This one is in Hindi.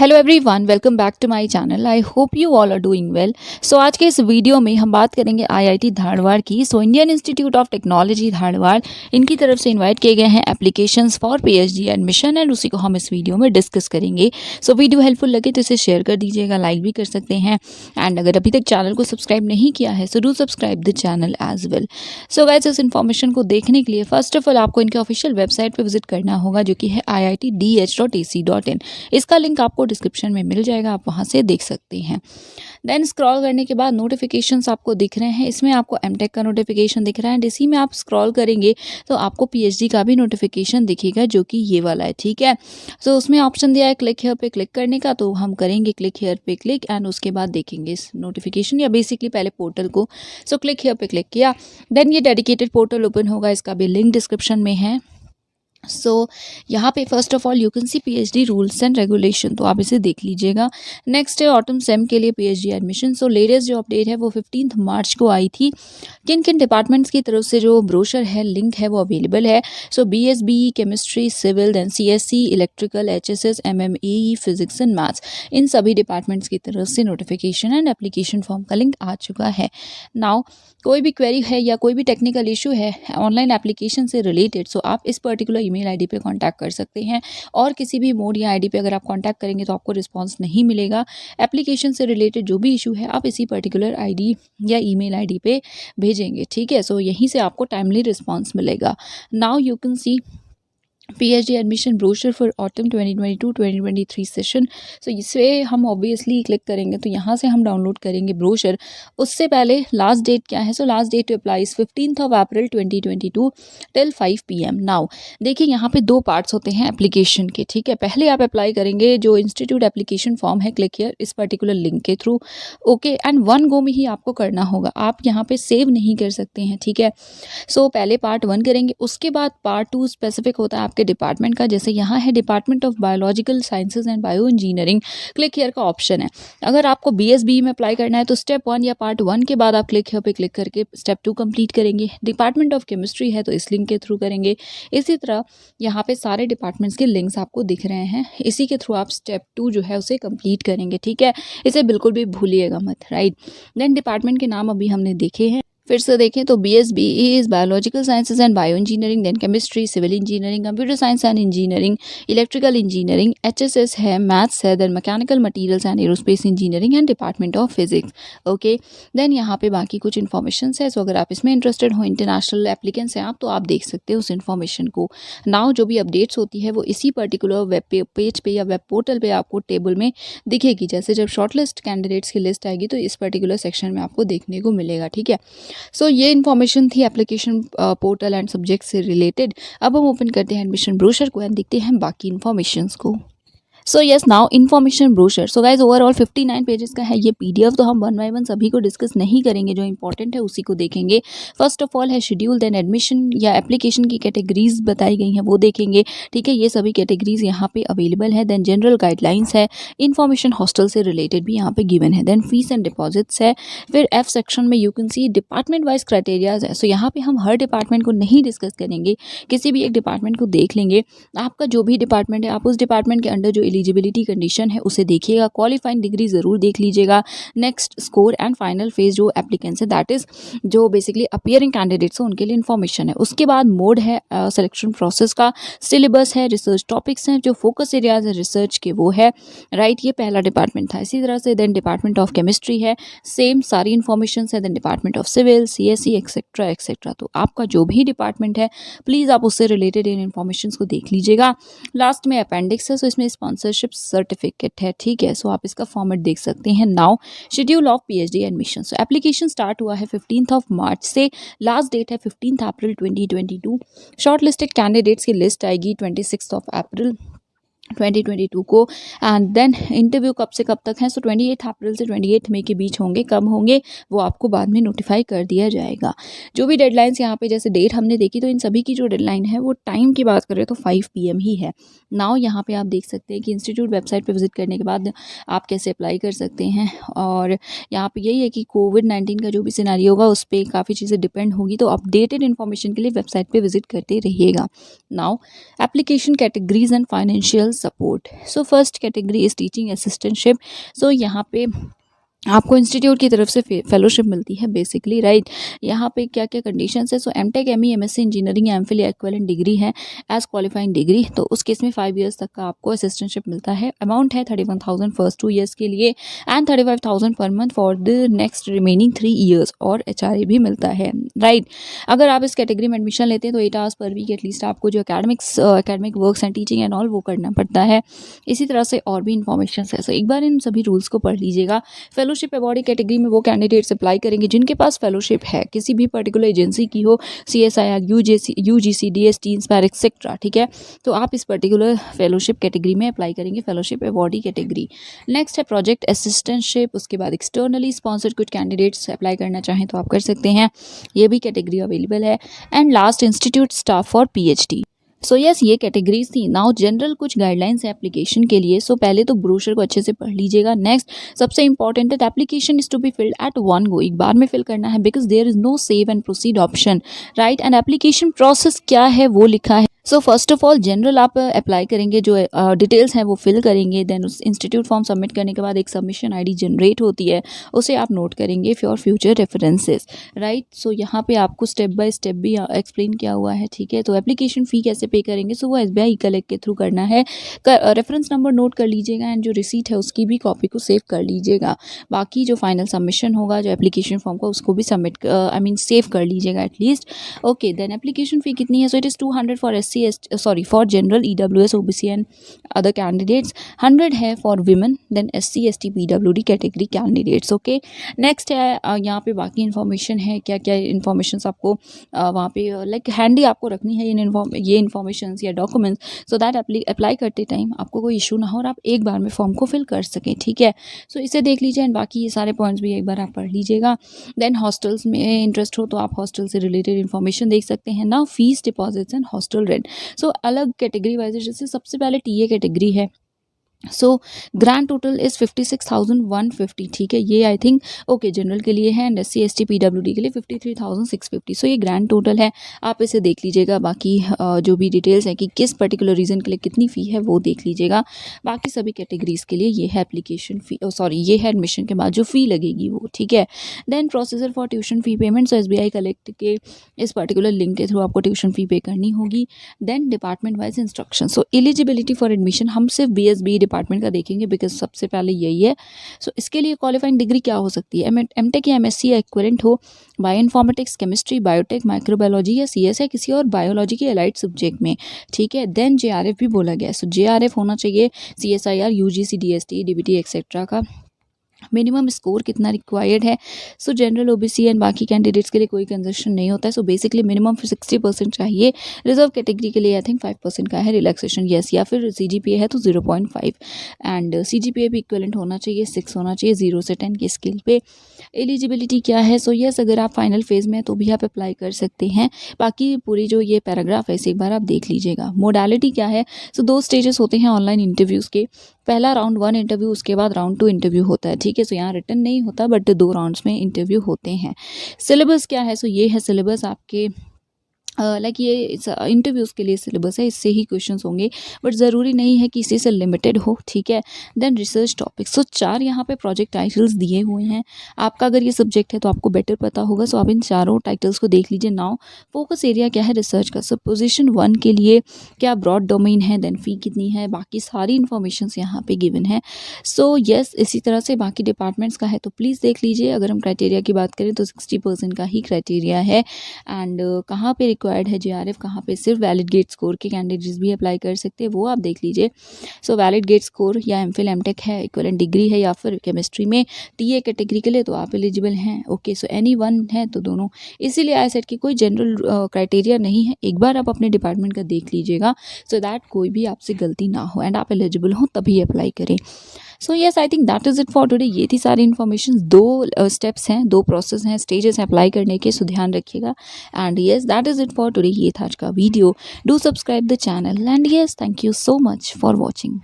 Hello everyone, welcome back to my channel. I hope you all are doing well. So आज के इस वीडियो में हम बात करेंगे आईआईटी धारवाड़ की। Indian institute of technology Dharwad, इनकी तरफ से इनवाइट किए गए हैं applications for PhD admission and उसी को हम इस वीडियो में डिस्कस करेंगे। सो वीडियो हेल्पफुल लगे तो इसे शेयर कर दीजिएगा, लाइक भी कर सकते हैं एंड अगर अभी तक चैनल को सब्सक्राइब नहीं किया है so do subscribe the channel as well. So guys, इस इन्फॉर्मेशन को देखने के लिए फर्स्ट ऑफ ऑल आपको इनके ऑफिशियल वेबसाइट पर विजिट करना होगा जो कि है iitdh.ac.in। इसका लिंक आपको डिस्क्रिप्शन में मिल जाएगा, आप वहां से देख सकते हैं। देन स्क्रॉल करने के बाद नोटिफिकेशंस आपको दिख रहे हैं। इसमें आपको एमटेक का नोटिफिकेशन दिख रहा है एंड इसी में आप स्क्रॉल करेंगे तो आपको पीएचडी का भी नोटिफिकेशन दिखेगा जो कि ये वाला है, ठीक है। तो उसमें ऑप्शन दिया है क्लिक हियर पे क्लिक करने का, तो हम करेंगे क्लिक हियर पे क्लिक एंड उसके बाद देखेंगे इस नोटिफिकेशन या बेसिकली पहले पोर्टल को। सो क्लिक हियर पे क्लिक किया, देन ये डेडिकेटेड पोर्टल ओपन होगा, इसका भी लिंक डिस्क्रिप्शन में है। यहाँ पे first of all you can see PhD rules and regulation, तो आप इसे देख लीजिएगा। नेक्स्ट है ऑटम सेम के लिए पीएचडी एडमिशन। लेटेस्ट जो अपडेट है वो 15 मार्च को आई थी। किन किन डिपार्टमेंट्स की तरफ से जो ब्रोशर है, लिंक है, वो अवेलेबल है। BSB, chemistry, civil, then CSC, electrical, HSS, MME, physics and maths, इन सभी डिपार्टमेंट्स की तरफ से नोटिफिकेशन एंड एप्लीकेशन फॉर्म का लिंक आ चुका है। नाउ कोई भी क्वेरी है या कोई भी टेक्निकल इशू है ऑनलाइन एप्लीकेशन से रिलेटेड, सो आप इस पर्टिकुलर ईमेल आईडी पे कांटेक्ट कर सकते हैं और किसी भी मोड या आईडी पे अगर आप कांटेक्ट करेंगे तो आपको रिस्पांस नहीं मिलेगा। एप्लीकेशन से रिलेटेड जो भी इशू है आप इसी पर्टिकुलर आईडी या ईमेल आईडी पे भेजेंगे, ठीक है। यहीं से आपको टाइमली रिस्पांस मिलेगा। Now you can see PhD admission brochure for autumn 2022-2023 session. इसे हम ऑब्वियसली क्लिक करेंगे तो यहाँ से हम डाउनलोड करेंगे ब्रोशर। उससे पहले लास्ट डेट क्या है? Last date to apply is 15 April 2022 till 5 PM। Now देखिए, यहाँ पे दो पार्ट्स होते हैं एप्लीकेशन के, ठीक है। पहले आप अप्लाई करेंगे जो इंस्टीट्यूट एप्लीकेशन फॉर्म है, क्लिक हियर इस पर्टिकुलर लिंक के through, okay, and one go में ही आपको करना होगा, आप यहाँ पे सेव नहीं कर सकते हैं, ठीक है। पहले पार्ट 1 करेंगे, उसके बाद पार्ट 2 स्पेसिफिक होता है आपके डिपार्टमेंट का। जैसे यहाँ है department of biological sciences and bio engineering, click here का ऑप्शन है। अगर आपको बीएसबी में अप्लाई करना है तो स्टेप 1 या पार्ट 1 के बाद आप क्लिक हियर पे क्लिक करके स्टेप 2 कंप्लीट करेंगे। डिपार्टमेंट ऑफ केमिस्ट्री है तो इस लिंक के थ्रू करेंगे। इसी तरह यहाँ पे सारे डिपार्टमेंट्स के लिंक्स आपको दिख रहे हैं, इसी के थ्रू आप स्टेप 2 जो है उसे कंप्लीट करेंगे, ठीक है। इसे बिल्कुल भी भूलिएगा मत, राइट। देन डिपार्टमेंट के नाम अभी हमने देखे हैं, फिर से देखें तो BSB is biological sciences and bio engineering, then chemistry, civil engineering, computer science and engineering, electrical engineering, HSS है, मैथ्स है, then mechanical materials and aerospace engineering and department of physics, okay. Then यहाँ पे बाकी कुछ इन्फॉर्मेशन है। अगर आप इसमें इंटरेस्टेड हो, इंटरनेशनल एप्लीकेंट्स हैं आप, तो आप देख सकते हो उस इन्फॉर्मेशन को। नाउ जो भी अपडेट्स होती है वो इसी पर्टिकुलर वेब पेज पे या वेब पोर्टल पे आपको टेबल में दिखेगी। जैसे जब शॉर्टलिस्ट कैंडिडेट्स की लिस्ट आएगी तो इस पर्टिकुलर सेक्शन में आपको देखने को मिलेगा, ठीक है। ये इन्फॉर्मेशन थी एप्लीकेशन पोर्टल एंड सब्जेक्ट से रिलेटेड। अब हम ओपन करते हैं एडमिशन ब्रोशर को एंड देखते हैं बाकी इन्फॉर्मेशंस को। Yes, now information brochure. Guys overall 59 pages का है ये पीडीएफ, तो हम वन बाय वन सभी को डिस्कस नहीं करेंगे, जो इंपॉर्टेंट है उसी को देखेंगे। फर्स्ट ऑफ ऑल है शेड्यूल, देन एडमिशन या एप्लीकेशन की कैटेगरीज बताई गई हैं वो देखेंगे, ठीक है। ये सभी कैटेगरीज यहाँ पे अवेलेबल है। देन जनरल गाइडलाइंस है, इन्फॉर्मेशन हॉस्टल से रिलेटेड भी यहाँ पे गिवन है। देन फीस एंड डिपॉजिट्स है। फिर एफ सेक्शन में you can see department wise criterias है। यहाँ पे हम हर डिपार्टमेंट को नहीं डिस्कस करेंगे, किसी भी एक डिपार्टमेंट को देख लेंगे। आपका जो भी डिपार्टमेंट है आप उस डिपार्टमेंट के अंडर जो एलिजिबिलिटी कंडीशन है उसे देखिएगा, क्वालिफाइंग डिग्री जरूर देख लीजिएगा। Next score and final phase जो एप्लीकेंट्स है, दैट इज जो बेसिकली अपियरिंग कैंडिडेट्स हैं उनके लिए इन्फॉर्मेशन है। उसके बाद मोड है सिलेक्शन प्रोसेस का, सिलेबस है, रिसर्च टॉपिक्स हैं, जो फोकस एरियाज है रिसर्च के वो है, राइट। ये पहला डिपार्टमेंट था। इसी तरह से देन डिपार्टमेंट ऑफ केमिस्ट्री है, सेम सारी इन्फॉर्मेशन है। Then department of civil, CSC etcetera etcetera. तो आपका जो भी डिपार्टमेंट है प्लीज़ आप उससे रिलेटेड इन इन्फॉर्मेशन को देख लीजिएगा। लास्ट में अपेंडिक्स है, इसमें स्पॉन्सरशिप सर्टिफिकेट है, ठीक है। आप इसका फॉर्मेट देख सकते हैं। Now schedule of PhD admission. Application start हुआ है 15 मार्च से, लास्ट डेट है 15 अप्रैल 2022। शॉर्ट लिस्टेड कैंडिडेट्स की लिस्ट आएगी 26 अप्रैल 2022 को। एंड देन इंटरव्यू कब से कब तक है? 28 अप्रैल से 28 मई के बीच होंगे। कब होंगे वो आपको बाद में नोटिफाई कर दिया जाएगा। जो भी डेडलाइंस यहाँ पे जैसे डेट हमने देखी, तो इन सभी की जो डेडलाइन है वो टाइम की बात करें तो 5 PM ही है। नाउ यहाँ पे आप देख सकते हैं कि इंस्टीट्यूट वेबसाइट पे विजिट करने के बाद आप कैसे अप्लाई कर सकते हैं। और यहाँ पे यही है कि कोविड-19 का जो भी सिनेरियो होगा उस पर काफ़ी चीज़ें डिपेंड होगी, तो अपडेटेड इन्फॉर्मेशन के लिए वेबसाइट पर विजिट करते रहिएगा। Now application categories and financials support. So first category is teaching assistantship. So यहाँ पे आपको इंस्टीट्यूट की तरफ से फेलोशिप मिलती है बेसिकली, राइट। यहाँ पे क्या क्या कंडीशंस है, so MTech, ME, MSc engineering, MPhil या इक्विवेलेंट डिग्री है एज क्वालिफाइंग डिग्री, तो उस केस में 5 इयर्स तक का आपको असिस्टेंटशिप मिलता है। अमाउंट है 31,000 फर्स्ट 2 ईयर्स के लिए and 35,000 per month for the next remaining 3 years, और एचआरए भी मिलता है, राइट। अगर आप इस कैटेगरी में एडमिशन लेते हैं तो 8 आवर्स पर वीक एटलीस्ट आपको जो academic works and teaching and all वो करना पड़ता है। इसी तरह से और भी इन्फॉर्मेशन है, सो एक बार इन सभी रूल्स को पढ़ लीजिएगा। फेलोशिप अवॉर्डी कैटेगरी में वो कैंडिडेट्स अप्लाई करेंगे जिनके पास फेलोशिप है किसी भी पर्टिकुलर एजेंसी की हो, CSIR, UGC, DST, inspire etcetera, ठीक है। तो आप इस पर्टिकुलर फेलोशिप कैटेगरी में अप्लाई करेंगे, फेलोशिप अवॉर्डी कैटेगरी। नेक्स्ट है प्रोजेक्ट असिस्टेंटशिप, उसके बाद एक्सटर्नली स्पॉन्सर्ड कुछ कैंडिडेट्स अप्लाई करना चाहें तो आप कर सकते हैं, ये भी कैटेगरी अवेलेबल है। And last institute staff for PhD। So yes, ये कैटेगरीज थी। नाउ जनरल कुछ गाइडलाइंस है एप्लीकेशन के लिए। सो पहले तो ब्रोशर को अच्छे से पढ़ लीजिएगा। नेक्स्ट सबसे इंपॉर्टेंट है, application is to be filled at one go, एक बार में फिल करना है, because there is no save and proceed option, right. And application process क्या है वो लिखा है। So first of all general आप अप्लाई करेंगे, जो डिटेल्स हैं वो फिल करेंगे, देन उस इंस्टीट्यूट फॉर्म सबमिट करने के बाद एक सबमिशन ID जनरेट होती है, उसे आप नोट करेंगे फॉर फ्यूचर रेफरेंसेस, राइट। सो यहाँ पे आपको स्टेप बाय स्टेप भी एक्सप्लेन किया हुआ है, ठीक है। तो एप्लीकेशन फ़ी कैसे पे करेंगे, सो वो SBI कलेक्ट के थ्रू करना है। रेफरेंस नंबर नोट कर लीजिएगा एंड जो रिसीट है उसकी भी कॉपी को सेव कर लीजिएगा। बाकी जो फाइनल सबमिशन होगा जो एप्लीकेशन फॉर्म का, उसको भी सबमिट सेव कर लीजिएगा at least. Okay, then application fee कितनी है, so it is 200 for for general, EWS, OBC and other candidates, 100 है for women, then SC, ST, PWD category candidates. Okay, next है यहाँ पे बाकी इन्फॉर्मेशन है, क्या क्या इन्फॉर्मेशन आपको वहाँ पे लाइक हैंडी आपको रखनी है ये इन्फॉर्मेशन या डॉक्यूमेंट्स, सो दैट अप्लाई करते टाइम आपको कोई इशू ना हो और आप एक बार में फॉर्म को फिल कर सकें, ठीक है। सो इसे देख लीजिए एंड बाकी ये सारे पॉइंट्स भी एक बार आप पढ़ लीजिएगा। देन हॉस्टल्स में इंटरेस्ट हो तो आप हॉस्टल से रिलेटेड इन्फॉर्मेशन देख सकते हैं। Now fees, deposits and hostel rent. So अलग कैटेगरी वाइज, जैसे सबसे पहले TA कैटेगरी है। सो ग्रैंड टोटल इज़ 56,150, ठीक है। ये आई थिंक ओके जनरल के लिए है एंड SC, ST, PWD के लिए 53,650। सो ये ग्रैंड टोटल है, आप इसे देख लीजिएगा। बाकी जो भी डिटेल्स है कि किस पर्टिकुलर रीज़न के लिए कितनी फ़ी है वो देख लीजिएगा। बाकी सभी कैटेगरीज़ के लिए ये है एप्लीकेशन फ़ी, ये है एडमिशन के बाद जो फ़ी लगेगी वो, ठीक है। Then procedure for tuition fee payment, so SBI collect के इस पर्टिकुलर लिंक के थ्रू आपको ट्यूशन फ़ी पे करनी होगी। Then department wise instruction, so eligibility for admission हम सिर्फ BSB डिपार्टमेंट का देखेंगे बिकॉज सबसे पहले यही है। सो इसके लिए क्वालिफाइंग डिग्री क्या हो सकती है, MTech या MSc या इक्विवेलेंट हो, बायोइन्फॉर्मेटिक्स, केमिस्ट्री, बायोटेक, माइक्रोबायोलॉजी या CS या किसी और बायोलॉजी के अलाइड सब्जेक्ट में, ठीक है। देन JRF भी बोला गया है, सो JRF होना चाहिए CSIR, UGC, DST, DBT etcetera का। मिनिमम स्कोर कितना रिक्वायर्ड है, सो जनरल, OBC एंड बाकी कैंडिडेट्स के लिए कोई कंसेशन नहीं होता है। सो बेसिकली मिनिमम 60% चाहिए। रिजर्व कैटेगरी के लिए आई थिंक 5% का है रिलैक्सेशन, यस। या फिर CGPA है तो 0.5 एंड CGPA भी इक्विवेलेंट होना चाहिए, 6 होना चाहिए 0 से 10 के स्केल पे। एलिजिबिलिटी क्या है, सो यस अगर आप फाइनल फेज़ में हैं तो भी आप अप्लाई कर सकते हैं। बाकी पूरी जो ये पैराग्राफ है इसे एक बार आप देख लीजिएगा। मोडालिटी क्या है, सो 2 स्टेजेस होते हैं ऑनलाइन इंटरव्यूज़ के। पहला राउंड 1 इंटरव्यू, उसके बाद राउंड 2 इंटरव्यू होता है, ठीक है। सो यहाँ रिटन नहीं होता बट 2 राउंड्स में इंटरव्यू होते हैं। सिलेबस क्या है, सो ये है सिलेबस आपके लाइक ये इंटरव्यूज़ के लिए सिलेबस है, इससे ही क्वेश्चंस होंगे बट ज़रूरी नहीं है कि इसी से लिमिटेड हो, ठीक है। देन रिसर्च टॉपिक्स, सो 4 यहाँ पे प्रोजेक्ट टाइटल्स दिए हुए हैं। आपका अगर ये सब्जेक्ट है तो आपको बेटर पता होगा, सो आप इन चारों टाइटल्स को देख लीजिए। नाउ फोकस एरिया क्या है रिसर्च का, सो पोजीशन 1 के लिए क्या ब्रॉड डोमेन है, देन फ़ी कितनी है, बाकी सारी इन्फॉर्मेशन यहाँ पे गिवन है। सो यस इसी तरह से बाकी डिपार्टमेंट्स का है तो प्लीज़ देख लीजिए। अगर हम क्राइटेरिया की बात करें तो 60% का ही क्राइटेरिया है एंड कहाँ पे रिक्वायर्ड है JRF, कहाँ पे सिर्फ वैलिड गेट स्कोर के कैंडिडेट्स भी अप्लाई कर सकते हैं वो आप देख लीजिए। सो वैलिड गेट स्कोर या MPhil MTech है, इक्विवेलेंट डिग्री है या फिर केमिस्ट्री में TA कैटेगरी के लिए तो आप एलिजिबल हैं, ओके। सो एनी वन है तो दोनों, इसीलिए आई सेड कि कोई जनरल क्राइटेरिया नहीं है। एक बार आप अपने डिपार्टमेंट का देख लीजिएगा सो दैट कोई भी आपसे गलती ना हो एंड आप एलिजिबल हो तभी अप्लाई करें। So yes I think that is it for today. ये थी सारी इन्फॉर्मेशन। 2 स्टेप्स हैं, 2 प्रोसेस हैं, स्टेजेस हैं अप्लाई करने के, सो ध्यान रखिएगा and yes that is it for today. ये था आज का video. Do subscribe the channel and yes thank you so much for watching.